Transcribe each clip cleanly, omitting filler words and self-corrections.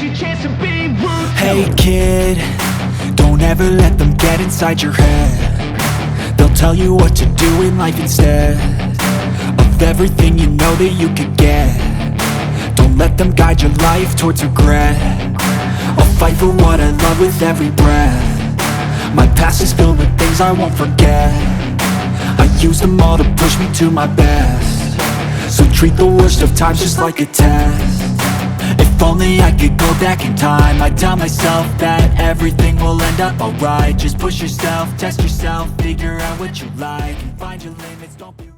It's your chance to be ruthless. Hey kid, don't ever let them get inside your head. They'll tell you what to do in life instead of everything you know that you could get. Don't let them guide your life towards regret. I'll fight for what I love with every breath. My past is filled with things I won't forget. I use them all to push me to my best. So treat the worst of times just like a test. If only I could go back in time, I'd tell myself that everything will end up alright. Just push yourself, test yourself, figure out what you like, and find your limits, don't be...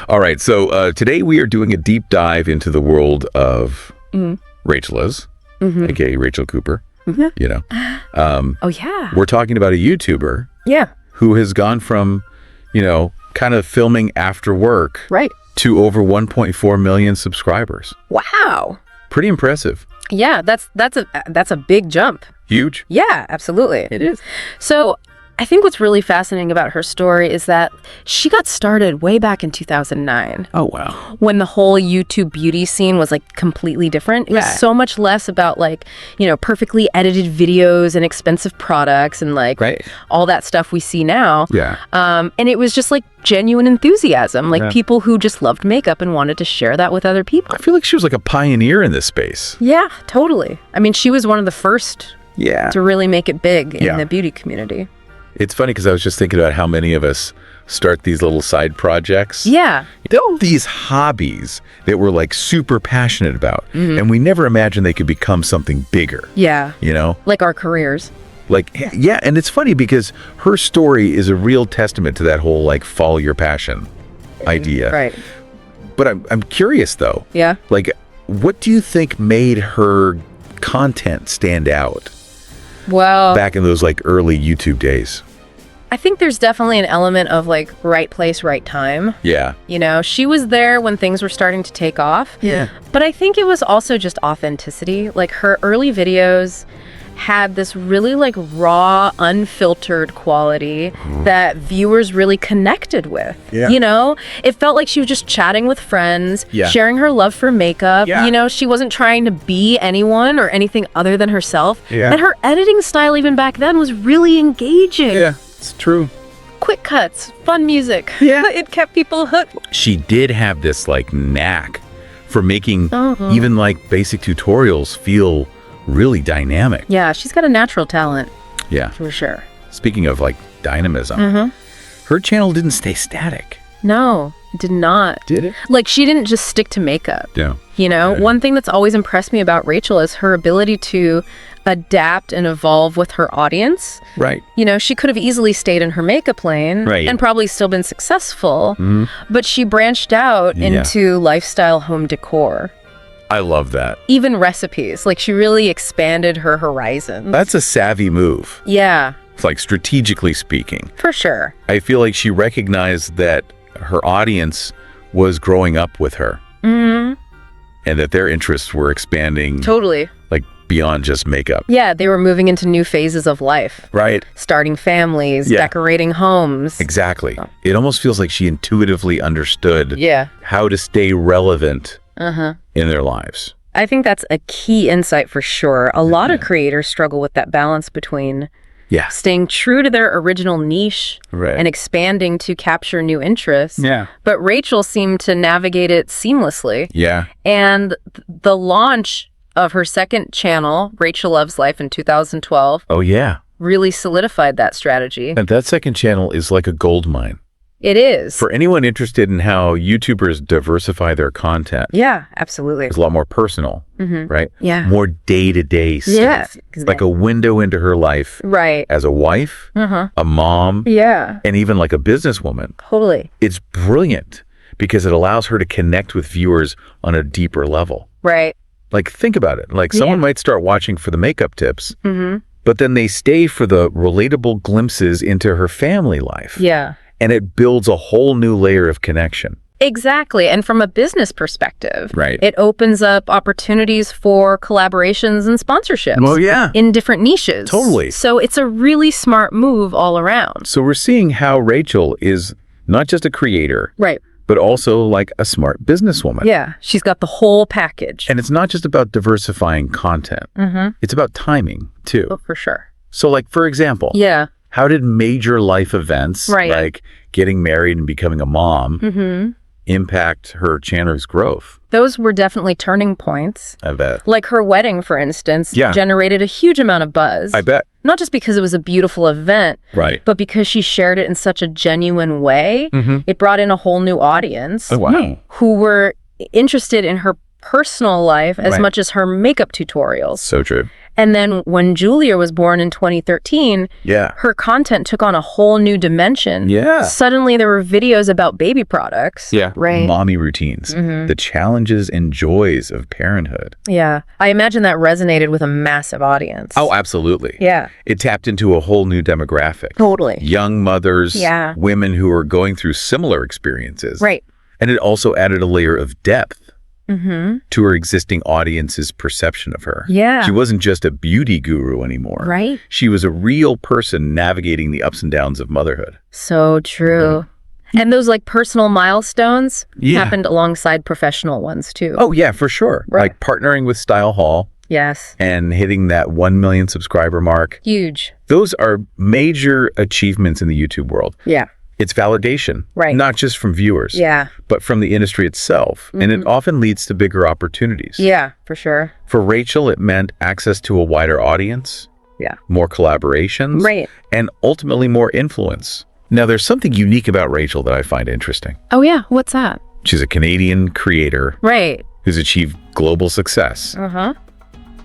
All right, so today we are doing a deep dive into the world of RachhLoves, aka Rachel Cooper. You know, Oh, yeah. we're talking about a YouTuber Yeah. who has gone from, you know, kind of filming after work Right. to over 1.4 million subscribers. Wow. Pretty impressive. Yeah, that's a big jump. Huge. Yeah, absolutely. It is. So I think what's really fascinating about her story is that she got started way back in 2009. Oh, wow. When the whole YouTube beauty scene was like completely different. It was so much less about like, you know, perfectly edited videos and expensive products and like all that stuff we see now. Yeah. And it was just like genuine enthusiasm, like people who just loved makeup and wanted to share that with other people. I feel like she was like a pioneer in this space. Yeah, totally. I mean, she was one of the first to really make it big in the beauty community. It's funny because I was just thinking about how many of us start these little side projects. Yeah. There are these hobbies that we're like super passionate about, and we never imagined they could become something bigger. Yeah. You know? Like our careers. Like, yeah, and it's funny because her story is a real testament to that whole like follow your passion idea. Right. But I'm curious though. Yeah. Like, what do you think made her content stand out Well, back in those like early YouTube days? I think there's definitely an element of like right place, right time. Yeah. You know, she was there when things were starting to take off. Yeah. But I think it was also just authenticity. Like her early videos had this really like raw, unfiltered quality that viewers really connected with. Yeah. You know, it felt like she was just chatting with friends, sharing her love for makeup. Yeah. You know, she wasn't trying to be anyone or anything other than herself. Yeah. And her editing style even back then was really engaging. Yeah, it's true. Quick cuts, fun music. Yeah. It kept people hooked. She did have this like knack for making even like basic tutorials feel really dynamic. Yeah, she's got a natural talent. Yeah. For sure. Speaking of like dynamism, her channel didn't stay static. No, it did not. Did it? Like, she didn't just stick to makeup. Yeah. You know, one thing that's always impressed me about Rachel is her ability to adapt and evolve with her audience. Right. You know, she could have easily stayed in her makeup lane and probably still been successful, but she branched out into lifestyle home decor. I love that. Even recipes. Like, she really expanded her horizons. That's a savvy move. Yeah. It's like strategically speaking. For sure. I feel like she recognized that her audience was growing up with her. And that their interests were expanding. Totally. Like beyond just makeup. Yeah, they were moving into new phases of life. Right. Starting families, decorating homes. Exactly. It almost feels like she intuitively understood how to stay relevant in their lives. I think that's a key insight for sure. A lot of creators struggle with that balance between staying true to their original niche and expanding to capture new interests. Yeah. But Rachel seemed to navigate it seamlessly. Yeah. And the launch of her second channel, RachhLoves Life, in 2012. Oh, yeah. Really solidified that strategy. And that second channel is like a gold mine. It is. For anyone interested in how YouTubers diversify their content. Yeah, absolutely. It's a lot more personal, right? Yeah. More day-to-day stuff. Yeah. Like a window into her life. Right. As a wife, a mom, and even like a businesswoman. Totally. It's brilliant because it allows her to connect with viewers on a deeper level. Right. Like, think about it. Like, someone might start watching for the makeup tips, but then they stay for the relatable glimpses into her family life. Yeah. And it builds a whole new layer of connection. Exactly. And from a business perspective, right, it opens up opportunities for collaborations and sponsorships. Well, yeah. In different niches. Totally. So it's a really smart move all around. So we're seeing how Rachel is not just a creator, right, but also like a smart businesswoman. Yeah, she's got the whole package. And it's not just about diversifying content. It's about timing, too. Oh, for sure. So, like, for example, Yeah. how did major life events, Right. like getting married and becoming a mom, impact her channel's growth? Those were definitely turning points. I bet. Like her wedding, for instance, Yeah. generated a huge amount of buzz. I bet. Not just because it was a beautiful event, Right. but because she shared it in such a genuine way. It brought in a whole new audience Oh, wow. who were interested in her personal life as Right. much as her makeup tutorials. So true. And then when Julia was born in 2013, Yeah. her content took on a whole new dimension. Yeah. Suddenly there were videos about baby products. Yeah. Right. Mommy routines, the challenges and joys of parenthood. Yeah. I imagine that resonated with a massive audience. Oh, absolutely. Yeah. It tapped into a whole new demographic. Totally. Young mothers, Yeah. women who are going through similar experiences. Right. And it also added a layer of depth to her existing audience's perception of her. Yeah. She wasn't just a beauty guru anymore. Right. She was a real person navigating the ups and downs of motherhood. So true. And those like personal milestones Yeah. happened alongside professional ones too. Oh, yeah, for sure. Right. Like partnering with Style Hall Yes. and hitting that 1 million subscriber mark. Huge. Those are major achievements in the YouTube world. Yeah. It's validation, Right. not just from viewers, Yeah. but from the industry itself. And it often leads to bigger opportunities. Yeah, for sure. For Rachel, it meant access to a wider audience, Yeah. more collaborations, Right. and ultimately more influence. Now, there's something unique about Rachel that I find interesting. Oh yeah, what's that? She's a Canadian creator Right. who's achieved global success. Uh-huh.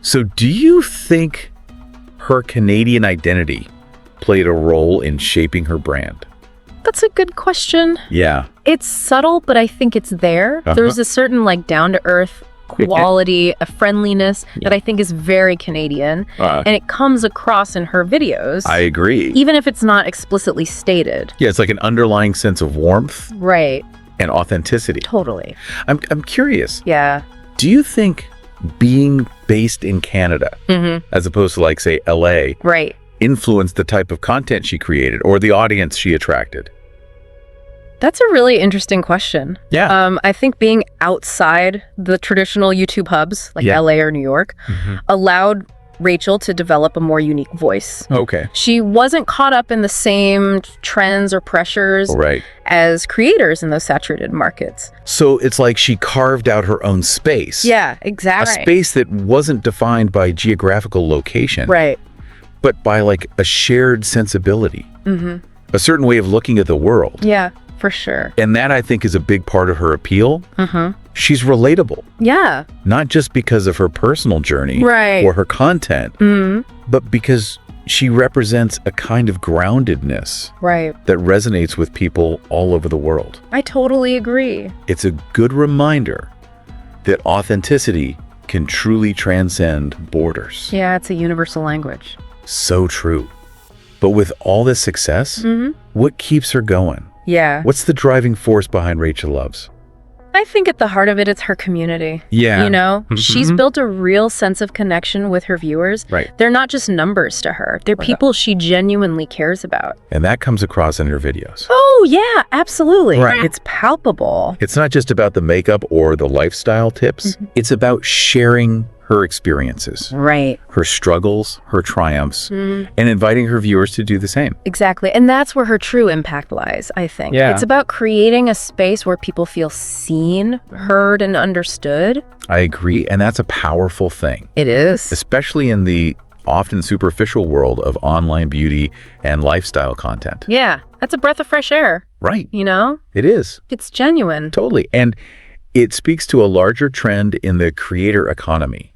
So do you think her Canadian identity played a role in shaping her brand? That's a good question. Yeah. It's subtle, but I think it's there. There's a certain like down-to-earth quality, a friendliness that I think is very Canadian. And it comes across in her videos, I agree. even if it's not explicitly stated. Yeah, it's like an underlying sense of warmth Right. and authenticity. Totally. I'm curious. Yeah. Do you think being based in Canada, as opposed to like, say, LA, Right. influenced the type of content she created or the audience she attracted? That's a really interesting question. Yeah. I think being outside the traditional YouTube hubs, like Yeah. LA or New York, allowed Rachel to develop a more unique voice. Okay. She wasn't caught up in the same trends or pressures Right. as creators in those saturated markets. So it's like she carved out her own space. Yeah, A exactly. space that wasn't defined by geographical location, Right. but by like a shared sensibility, a certain way of looking at the world. Yeah, for sure. And that, I think, is a big part of her appeal. She's relatable, Yeah. not just because of her personal journey Right. or her content, but because she represents a kind of groundedness Right. that resonates with people all over the world. I totally agree. It's a good reminder that authenticity can truly transcend borders. Yeah, it's a universal language. So true. But with all this success, what keeps her going? Yeah. What's the driving force behind RachhLoves? I think at the heart of it, it's her community. Yeah. You know, she's built a real sense of connection with her viewers. Right. They're not just numbers to her. They're people she genuinely cares about. And that comes across in her videos. Oh, yeah, absolutely. Right. It's palpable. It's not just about the makeup or the lifestyle tips. It's about sharing her experiences, Right. her struggles, her triumphs, and inviting her viewers to do the same. Exactly. And that's where her true impact lies, I think. Yeah. It's about creating a space where people feel seen, heard, and understood. I agree. And that's a powerful thing, It is. especially in the often superficial world of online beauty and lifestyle content. Yeah. That's a breath of fresh air, Right. you know? It is. It's genuine. Totally. And it speaks to a larger trend in the creator economy,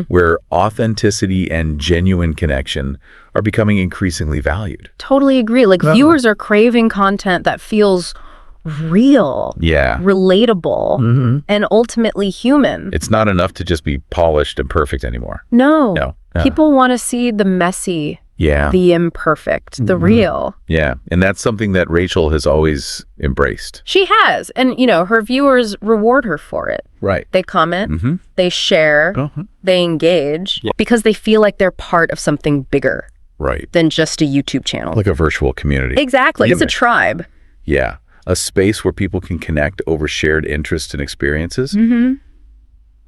where authenticity and genuine connection are becoming increasingly valued. Totally agree. Like viewers are craving content that feels real, Yeah. relatable, and ultimately human. It's not enough to just be polished and perfect anymore. No. No. People want to see the messy, Yeah. the imperfect, the real. Yeah. And that's something that Rachel has always embraced. She has. And, you know, her viewers reward her for it. Right. They comment, they share, they engage because they feel like they're part of something bigger Right. than just a YouTube channel. Like a virtual community. Exactly. It's a tribe. Yeah. a space where people can connect over shared interests and experiences.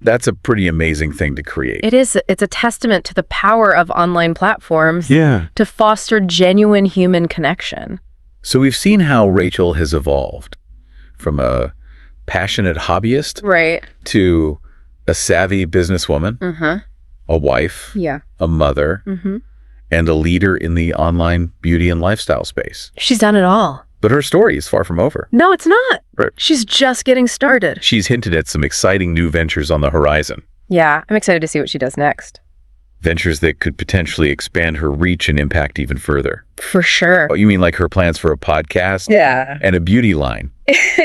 That's a pretty amazing thing to create. It is. It's a testament to the power of online platforms Yeah. to foster genuine human connection. So we've seen how Rachel has evolved from a passionate hobbyist Right. to a savvy businesswoman, a wife, Yeah. a mother, and a leader in the online beauty and lifestyle space. She's done it all. But her story is far from over. No, it's not. Right. She's just getting started. She's hinted at some exciting new ventures on the horizon. Yeah, I'm excited to see what she does next. Ventures that could potentially expand her reach and impact even further. For sure. Oh, you mean like her plans for a podcast? Yeah. And a beauty line?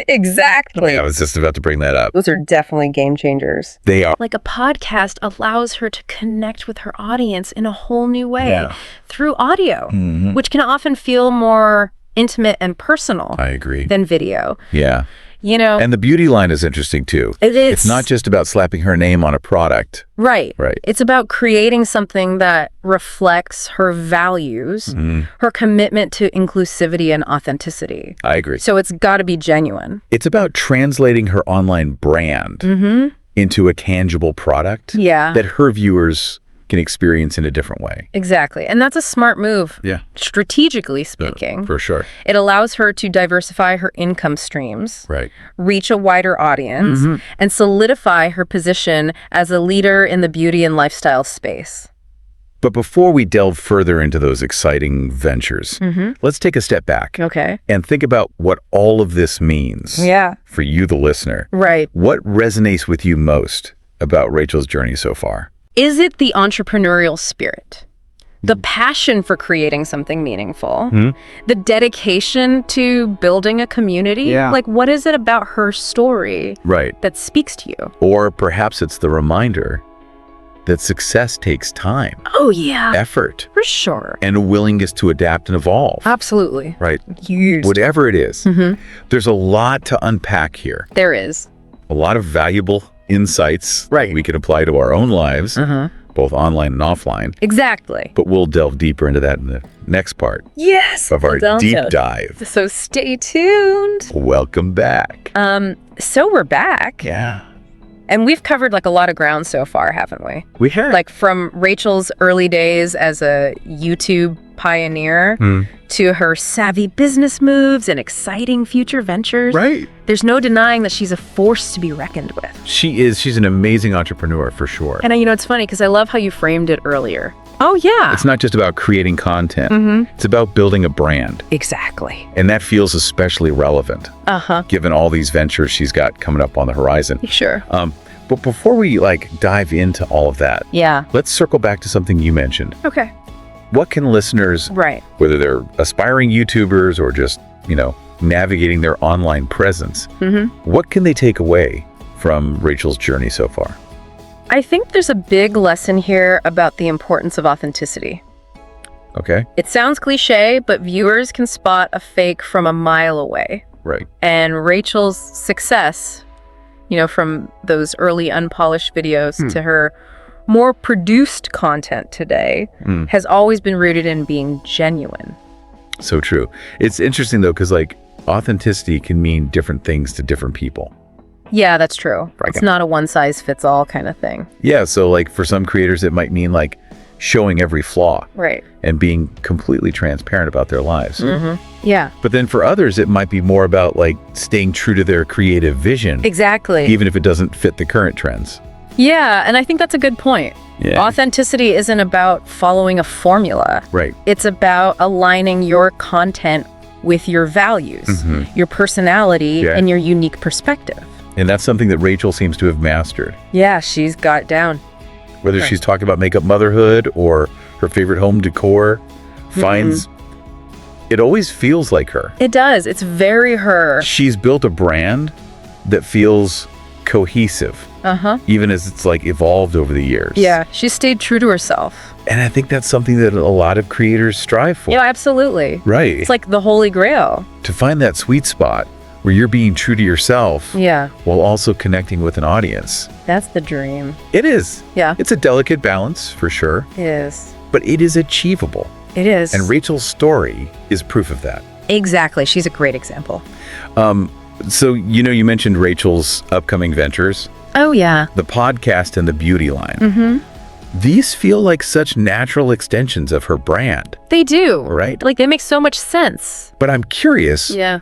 Exactly. I was just about to bring that up. Those are definitely game changers. They are. Like a podcast allows her to connect with her audience in a whole new way through audio, which can often feel more intimate and personal I agree. than video. Yeah. You know, And the beauty line is interesting too. it is. It's not just about slapping her name on a product. Right. Right. It's about creating something that reflects her values, her commitment to inclusivity and authenticity. I agree. So it's got to be genuine. It's about translating her online brand into a tangible product Yeah. that her viewers can experience in a different way. Exactly. And that's a smart move. Yeah. Strategically speaking. For sure. It allows her to diversify her income streams, Right. reach a wider audience, and solidify her position as a leader in the beauty and lifestyle space. But before we delve further into those exciting ventures, let's take a step back Okay. and think about what all of this means Yeah. for you, the listener. Right. What resonates with you most about Rachel's journey so far? Is it the entrepreneurial spirit? The passion for creating something meaningful? The dedication to building a community? Yeah. Like, what is it about her story Right. that speaks to you? Or perhaps it's the reminder that success takes time, Oh, yeah. effort, For sure. and a willingness to adapt and evolve. Absolutely. Right. Huge. Whatever it is, there's a lot to unpack here. There is. A lot of valuable insights Right. we can apply to our own lives, both online and offline. Exactly. But we'll delve deeper into that in the next part Yes. of our Don't deep you? dive. So stay tuned. Welcome back. So we're back. Yeah. And we've covered like a lot of ground so far, haven't we? We have. Like from Rachel's early days as a YouTube pioneer to her savvy business moves and exciting future ventures. Right. There's no denying that she's a force to be reckoned with. She is. She's an amazing entrepreneur for sure. And you know, it's funny because I love how you framed it earlier. Oh, yeah. It's not just about creating content. It's about building a brand. Exactly. And that feels especially relevant, given all these ventures she's got coming up on the horizon. Sure. But before we dive into all of that, Yeah. let's circle back to something you mentioned. Okay. What can listeners, Right. whether they're aspiring YouTubers or just, navigating their online presence, what can they take away from Rachel's journey so far? I think there's a big lesson here about the importance of authenticity. Okay. It sounds cliche, but viewers can spot a fake from a mile away. Right. And Rachel's success, from those early unpolished videos to her more produced content today, has always been rooted in being genuine. So true. It's interesting though, because authenticity can mean different things to different people. Yeah, that's true. Right. It's not a one-size-fits-all kind of thing. Yeah. So for some creators, it might mean showing every flaw Right. and being completely transparent about their lives. Yeah. But then for others, it might be more about staying true to their creative vision, Exactly. even if it doesn't fit the current trends. Yeah, and I think that's a good point. Yeah. Authenticity isn't about following a formula. Right. It's about aligning your content with your values, your personality, Yeah. and your unique perspective. And that's something that Rachel seems to have mastered. Yeah, she's got it down. Whether she's talking about makeup motherhood or her favorite home decor, it always feels like her. It does. It's very her. She's built a brand that feels cohesive, even as it's evolved over the years. Yeah, she stayed true to herself. And I think that's something that a lot of creators strive for. Yeah, absolutely. Right. It's like the holy grail. To find that sweet spot where you're being true to yourself Yeah, while also connecting with an audience. that's the dream. It is. Yeah, It's a delicate balance, for sure, it is. but it is achievable. It is. And Rachel's story is proof of that. Exactly. She's a great example. So, you mentioned Rachel's upcoming ventures, Oh, yeah. the podcast and the beauty line. These feel like such natural extensions of her brand. They do. Right. Like, they make so much sense. But I'm curious, Yeah.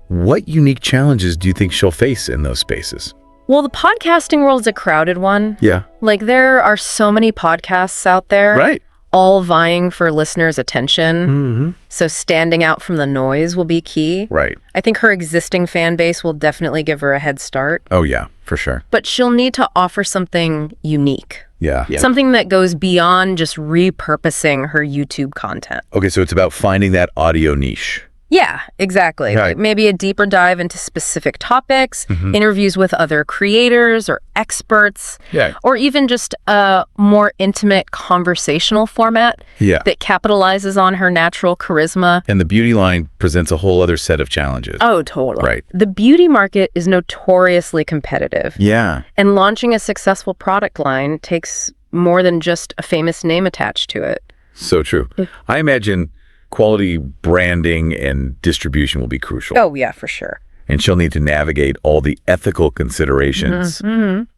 what unique challenges do you think she'll face in those spaces? Well, the podcasting world is a crowded one. Yeah. Like, there are so many podcasts out there. Right. All vying for listeners' attention. So standing out from the noise will be key. Right. I think her existing fan base will definitely give her a head start. Oh, yeah, for sure. But she'll need to offer something unique. Yeah. Something that goes beyond just repurposing her YouTube content. Okay, so it's about finding that audio niche. Yeah, exactly. Right. Like maybe a deeper dive into specific topics, interviews with other creators or experts, Yeah. or even just a more intimate conversational format Yeah. that capitalizes on her natural charisma. And the beauty line presents a whole other set of challenges. Oh, totally. Right. The beauty market is notoriously competitive, Yeah. and launching a successful product line takes more than just a famous name attached to it. So true. I imagine quality branding and distribution will be crucial. Oh, yeah, for sure. And she'll need to navigate all the ethical considerations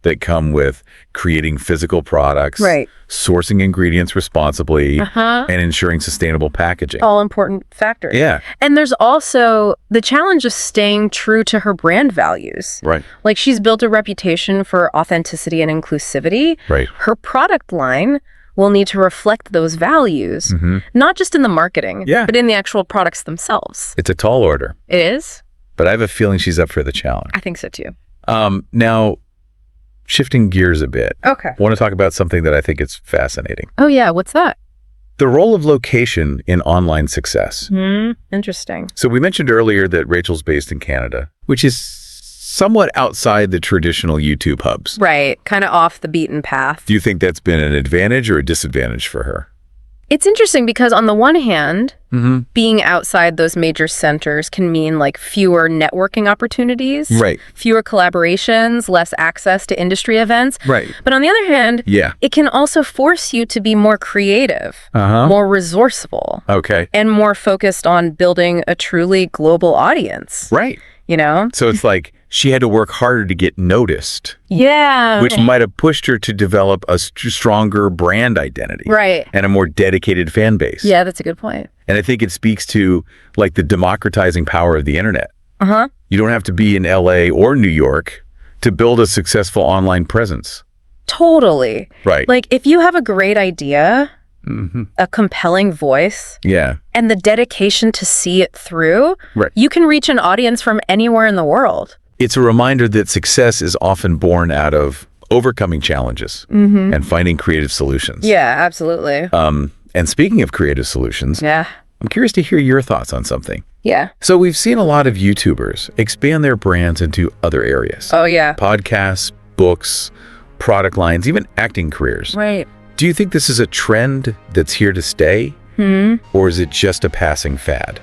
that come with creating physical products, Right. sourcing ingredients responsibly, and ensuring sustainable packaging. All important factors. Yeah. And there's also the challenge of staying true to her brand values. Right. Like, she's built a reputation for authenticity and inclusivity. Right. Her product line will need to reflect those values, not just in the marketing, Yeah. but in the actual products themselves. It's a tall order, It is? but I have a feeling she's up for the challenge. I think so too. Now, shifting gears a bit, Okay. I want to talk about something that I think is fascinating. Oh, yeah. What's that? The role of location in online success. Interesting. So we mentioned earlier that Rachel's based in Canada, which is somewhat outside the traditional YouTube hubs. Right. Kind of off the beaten path. Do you think that's been an advantage or a disadvantage for her? It's interesting because on the one hand, being outside those major centers can mean like fewer networking opportunities, Right. fewer collaborations, less access to industry events. Right. But on the other hand, Yeah. it can also force you to be more creative, more resourceful, Okay. and more focused on building a truly global audience, Right. you know? So it's like she had to work harder to get noticed, Yeah. which might have pushed her to develop a stronger brand identity. Right. And a more dedicated fan base. Yeah, that's a good point. And I think it speaks to like the democratizing power of the internet. You don't have to be in LA or New York to build a successful online presence. Totally. Right. Like, if you have a great idea, a compelling voice, Yeah. and the dedication to see it through, Right. you can reach an audience from anywhere in the world. It's a reminder that success is often born out of overcoming challenges and finding creative solutions. Yeah, absolutely. And speaking of creative solutions, Yeah. I'm curious to hear your thoughts on something. Yeah. So we've seen a lot of YouTubers expand their brands into other areas. Oh, yeah. Podcasts, books, product lines, even acting careers. Right. Do you think this is a trend that's here to stay? Or is it just a passing fad?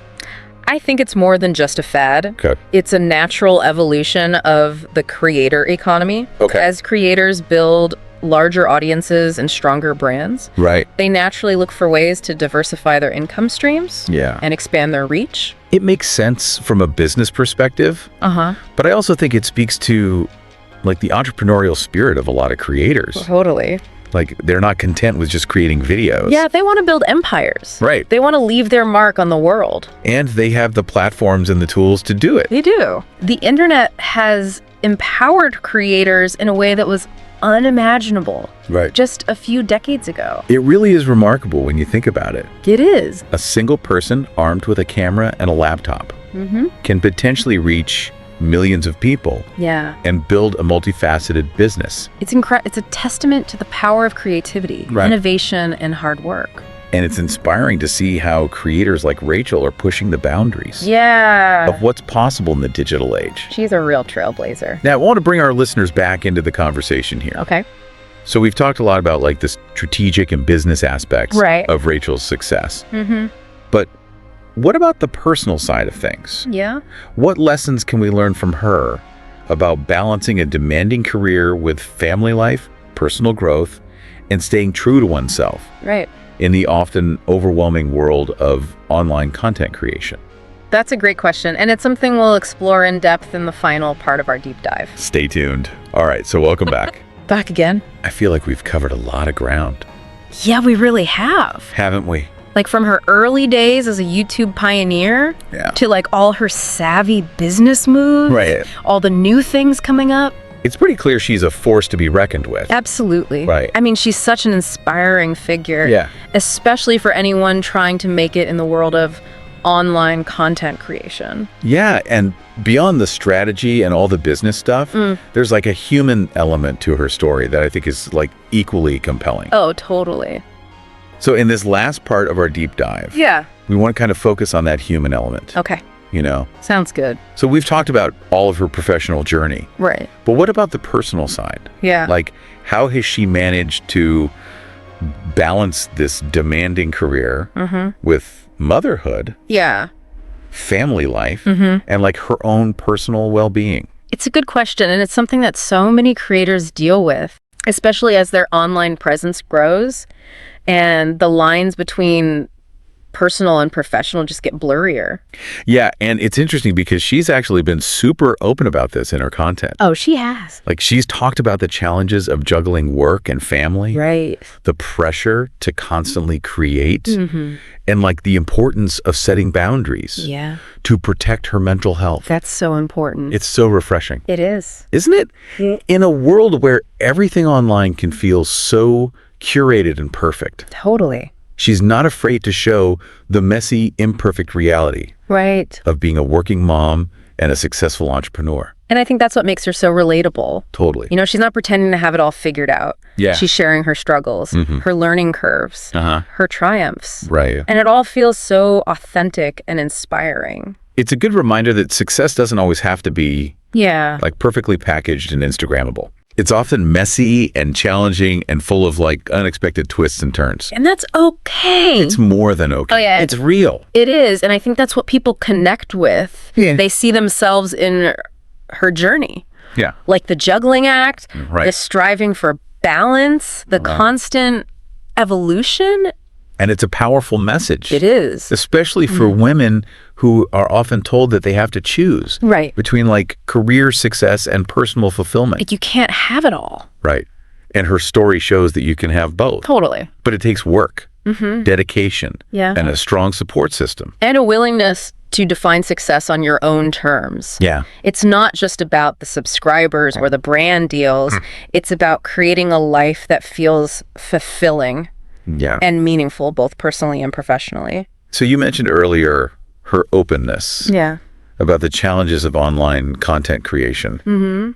I think it's more than just a fad. Okay. It's a natural evolution of the creator economy. Okay. As creators build larger audiences and stronger brands, Right. they naturally look for ways to diversify their income streams Yeah. and expand their reach. It makes sense from a business perspective, but I also think it speaks to like the entrepreneurial spirit of a lot of creators. Totally. Like they're not content with just creating videos. Yeah, they want to build empires. Right. They want to leave their mark on the world. And they have the platforms and the tools to do it. They do. The internet has empowered creators in a way that was unimaginable Right. just a few decades ago. It really is remarkable when you think about it. It is. A single person armed with a camera and a laptop can potentially reach millions of people Yeah. and build a multifaceted business. It's it's a testament to the power of creativity, Right. innovation, and hard work. And it's inspiring to see how creators like Rachel are pushing the boundaries Yeah. of what's possible in the digital age. She's a real trailblazer. Now, I want to bring our listeners back into the conversation here. Okay. So we've talked a lot about like the strategic and business aspects Right. of Rachel's success. But what about the personal side of things? Yeah. What lessons can we learn from her about balancing a demanding career with family life, personal growth, and staying true to oneself Right. in the often overwhelming world of online content creation? That's a great question, and it's something we'll explore in depth in the final part of our deep dive. Stay tuned. All right, so welcome back. Back again? I feel like we've covered a lot of ground, Yeah, we really have. haven't we? Like from her early days as a YouTube pioneer to like all her savvy business moves, Right. all the new things coming up. It's pretty clear she's a force to be reckoned with. Absolutely. Right. I mean, she's such an inspiring figure. Yeah. Especially for anyone trying to make it in the world of online content creation. Yeah, and beyond the strategy and all the business stuff, there's like a human element to her story that I think is like equally compelling. Oh, totally. So in this last part of our deep dive, Yeah. we want to kind of focus on that human element, Okay. you know? Sounds good. So we've talked about all of her professional journey, Right. but what about the personal side? Yeah. Like, how has she managed to balance this demanding career with motherhood, Yeah. family life, and like her own personal well-being? It's a good question, and it's something that so many creators deal with, especially as their online presence grows and the lines between personal and professional just get blurrier. Yeah, and it's interesting because she's actually been super open about this in her content. Oh, she has. Like, she's talked about the challenges of juggling work and family, Right. the pressure to constantly create, and like the importance of setting boundaries Yeah. to protect her mental health. That's so important. It's so refreshing, It is. isn't it? In a world where everything online can feel so curated and perfect, Totally. she's not afraid to show the messy, imperfect reality Right. of being a working mom and a successful entrepreneur. And I think that's what makes her so relatable. Totally. You know, she's not pretending to have it all figured out. Yeah. She's sharing her struggles, her learning curves, her triumphs. Right. And it all feels so authentic and inspiring. It's a good reminder that success doesn't always have to be Yeah. like perfectly packaged and Instagrammable. It's often messy and challenging and full of like unexpected twists and turns. And that's okay. It's more than okay. Oh, yeah. It's real. It is. And I think that's what people connect with. Yeah. They see themselves in her journey. Yeah. Like the juggling act, Right. the striving for balance, the constant evolution. And it's a powerful message. It is. Especially for women who are often told that they have to choose Right. between like career success and personal fulfillment. Like you can't have it all. Right. And her story shows that you can have both. Totally. But it takes work, dedication, Yeah. and a strong support system. And a willingness to define success on your own terms. Yeah. It's not just about the subscribers or the brand deals. It's about creating a life that feels fulfilling Yeah. and meaningful, both personally and professionally. So you mentioned earlier her openness Yeah. about the challenges of online content creation.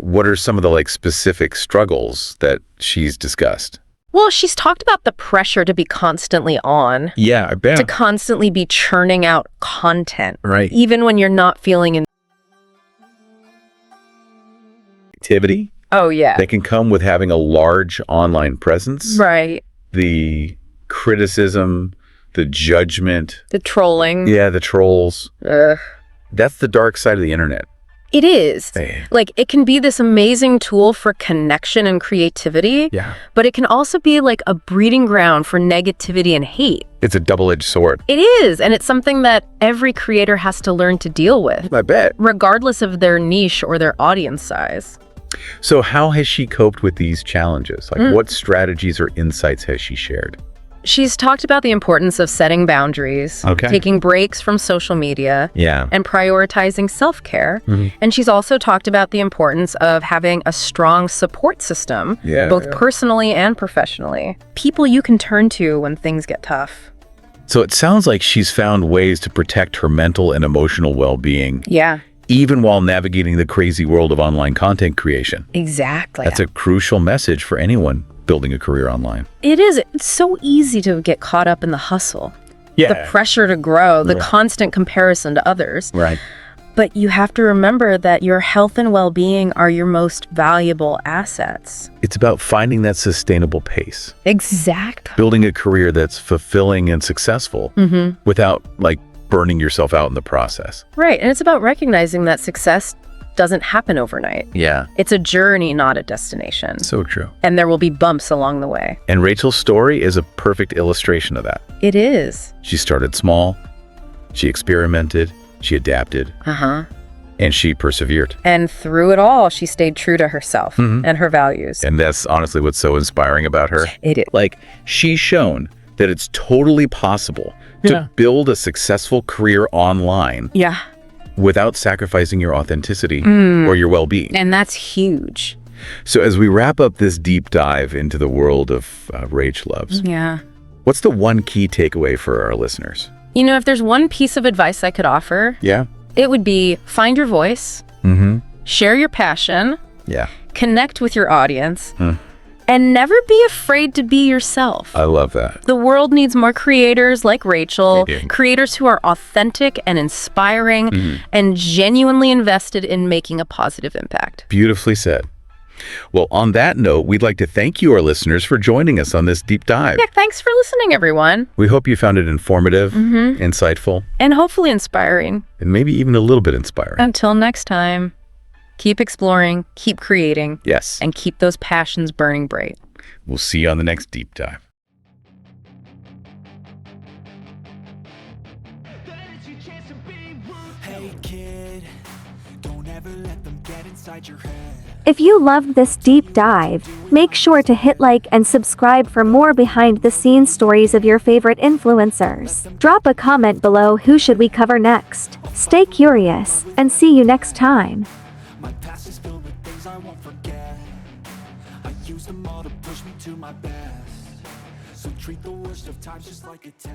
What are some of the like specific struggles that she's discussed? Well, she's talked about the pressure to be constantly on, Yeah, I bet. to constantly be churning out content, Right. even when you're not feeling in. Activity Oh, yeah. that can come with having a large online presence. Right. The criticism, the judgment, The trolling. yeah, the trolls. Ugh. That's the dark side of the internet. It is. Hey. Like, it can be this amazing tool for connection and creativity, Yeah. but it can also be like a breeding ground for negativity and hate. It's a double-edged sword. It is, and it's something that every creator has to learn to deal with, I bet. regardless of their niche or their audience size. So how has she coped with these challenges? Like what strategies or insights has she shared? She's talked about the importance of setting boundaries, Okay. taking breaks from social media, Yeah. and prioritizing self-care. And she's also talked about the importance of having a strong support system, Yeah, both yeah. personally and professionally. People you can turn to when things get tough. So it sounds like she's found ways to protect her mental and emotional well-being, Yeah, even while navigating the crazy world of online content creation. exactly. That's a crucial message for anyone building a career online. It is. It's so easy to get caught up in the hustle. Yeah. The pressure to grow, the constant comparison to others. Right. But you have to remember that your health and well-being are your most valuable assets. It's about finding that sustainable pace, Exactly. building a career that's fulfilling and successful without like burning yourself out in the process. Right. And it's about recognizing that success doesn't happen overnight. Yeah. It's a journey, not a destination. So true. And there will be bumps along the way. And Rachel's story is a perfect illustration of that. It is. She started small, she experimented, She adapted. Uh-huh. And she persevered. And through it all, she stayed true to herself and her values. And that's honestly what's so inspiring about her. It is. Like, she's shown that it's totally possible to build a successful career online Yeah. without sacrificing your authenticity or your well-being. And that's huge. So as we wrap up this deep dive into the world of RachhLoves, Yeah. what's the one key takeaway for our listeners? You know, if there's one piece of advice I could offer, Yeah. it would be find your voice, share your passion, Yeah. connect with your audience, and never be afraid to be yourself. I love that. The world needs more creators like Rachel, They do. creators who are authentic and inspiring and genuinely invested in making a positive impact. Beautifully said. Well, on that note, we'd like to thank you, our listeners, for joining us on this deep dive. Yeah, thanks for listening, everyone, We hope you found it informative, insightful, and hopefully inspiring. and maybe even a little bit inspiring. Until next time, keep exploring, keep creating, Yes. and keep those passions burning bright. We'll see you on the next deep dive. Hey kid, don't ever let them get inside your head. If you loved this deep dive, make sure to hit like and subscribe for more behind-the-scenes stories of your favorite influencers. Drop a comment below who should we cover next. Stay curious, and see you next time. My past is filled with things I won't forget. I use them all to push me to my best. So treat the worst of times just like a test.